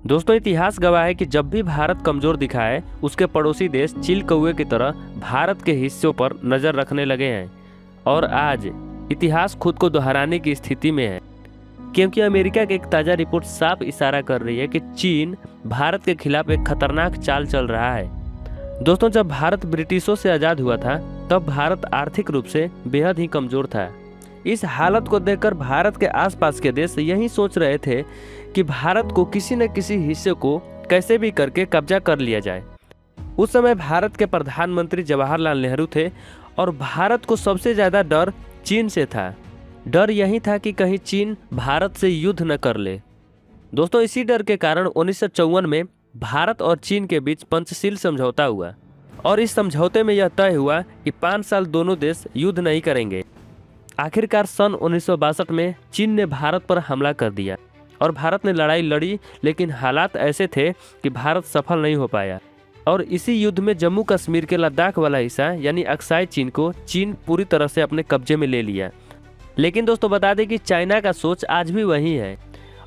दोस्तों, इतिहास गवाह है कि जब भी भारत कमजोर दिखाए, उसके पड़ोसी देश चील कौए की तरह भारत के हिस्सों पर नजर रखने लगे हैं। और आज इतिहास खुद को दोहराने की स्थिति में है, क्योंकि अमेरिका की एक ताज़ा रिपोर्ट साफ इशारा कर रही है कि चीन भारत के खिलाफ एक खतरनाक चाल चल रहा है। दोस्तों, जब भारत ब्रिटिशों से आज़ाद हुआ था, तब भारत आर्थिक रूप से बेहद ही कमज़ोर था। इस हालत को देखकर भारत के आसपास के देश यही सोच रहे थे कि भारत को किसी न किसी हिस्से को कैसे भी करके कब्जा कर लिया जाए। उस समय भारत के प्रधानमंत्री जवाहरलाल नेहरू थे और भारत को सबसे ज़्यादा डर चीन से था। डर यही था कि कहीं चीन भारत से युद्ध न कर ले। दोस्तों, इसी डर के कारण 1954 में भारत और चीन के बीच पंचशील समझौता हुआ और इस समझौते में यह तय हुआ कि 5 साल दोनों देश युद्ध नहीं करेंगे। आखिरकार सन 1962 में चीन ने भारत पर हमला कर दिया और भारत ने लड़ाई लड़ी, लेकिन हालात ऐसे थे कि भारत सफल नहीं हो पाया और इसी युद्ध में जम्मू कश्मीर के लद्दाख वाला हिस्सा यानी अक्साई चीन को चीन पूरी तरह से अपने कब्जे में ले लिया। लेकिन दोस्तों, बता दें कि चाइना का सोच आज भी वही है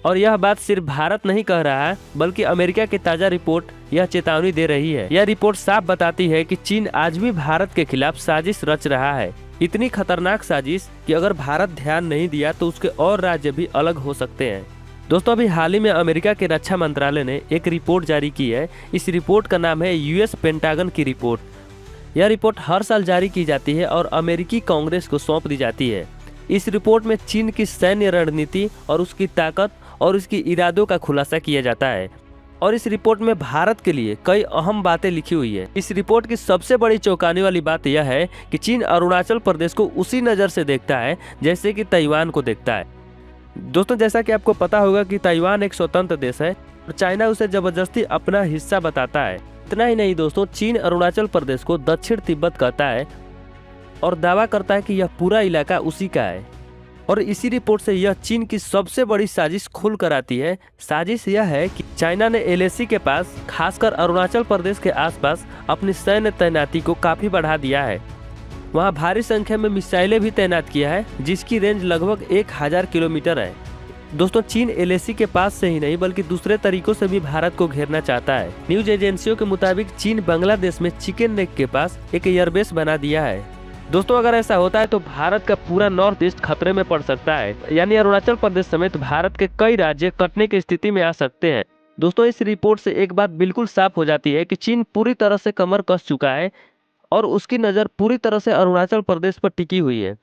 और यह बात सिर्फ भारत नहीं कह रहा है, बल्कि अमेरिका की ताज़ा रिपोर्ट यह चेतावनी दे रही है। यह रिपोर्ट साफ बताती है कि चीन आज भी भारत के खिलाफ साजिश रच रहा है। इतनी खतरनाक साजिश कि अगर भारत ध्यान नहीं दिया तो उसके और राज्य भी अलग हो सकते हैं। दोस्तों, अभी हाल ही में अमेरिका के रक्षा मंत्रालय ने एक रिपोर्ट जारी की है। इस रिपोर्ट का नाम है यूएस पेंटागन की रिपोर्ट। यह रिपोर्ट हर साल जारी की जाती है और अमेरिकी कांग्रेस को सौंप दी जाती है। इस रिपोर्ट में चीन की सैन्य रणनीति और उसकी ताकत और उसकी इरादों का खुलासा किया जाता है और इस रिपोर्ट में भारत के लिए कई अहम बातें लिखी हुई है। इस रिपोर्ट की सबसे बड़ी चौंकाने वाली बात यह है कि चीन अरुणाचल प्रदेश को उसी नज़र से देखता है जैसे कि ताइवान को देखता है। दोस्तों, जैसा कि आपको पता होगा कि ताइवान एक स्वतंत्र देश है और चाइना उसे जबरदस्ती अपना हिस्सा बताता है। इतना ही नहीं दोस्तों, चीन अरुणाचल प्रदेश को दक्षिण तिब्बत कहता है और दावा करता है कि यह पूरा इलाका उसी का है। और इसी रिपोर्ट से यह चीन की सबसे बड़ी साजिश खुल कर आती है। साजिश यह है कि चाइना ने एलएसी के पास, खासकर अरुणाचल प्रदेश के आसपास अपनी सैन्य तैनाती को काफ़ी बढ़ा दिया है। वहां भारी संख्या में मिसाइलें भी तैनात किया है, जिसकी रेंज लगभग 1000 किलोमीटर है। दोस्तों, चीन एलएसी के पास से ही नहीं बल्कि दूसरे तरीकों से भी भारत को घेरना चाहता है। न्यूज एजेंसियों के मुताबिक चीन बांग्लादेश में चिकन नेक के पास एक एयरबेस बना दिया है। दोस्तों, अगर ऐसा होता है तो भारत का पूरा नॉर्थ ईस्ट खतरे में पड़ सकता है, यानी अरुणाचल प्रदेश समेत भारत के कई राज्य कटने की स्थिति में आ सकते हैं। दोस्तों, इस रिपोर्ट से एक बात बिल्कुल साफ हो जाती है कि चीन पूरी तरह से कमर कस चुका है और उसकी नज़र पूरी तरह से अरुणाचल प्रदेश पर टिकी हुई है।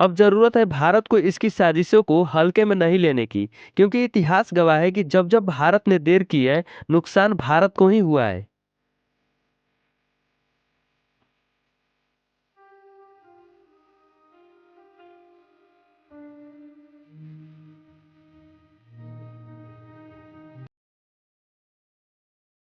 अब जरूरत है भारत को इसकी साजिशों को हल्के में नहीं लेने की, क्योंकि इतिहास गवाह है कि जब जब भारत ने देर की है, नुकसान भारत को ही हुआ है।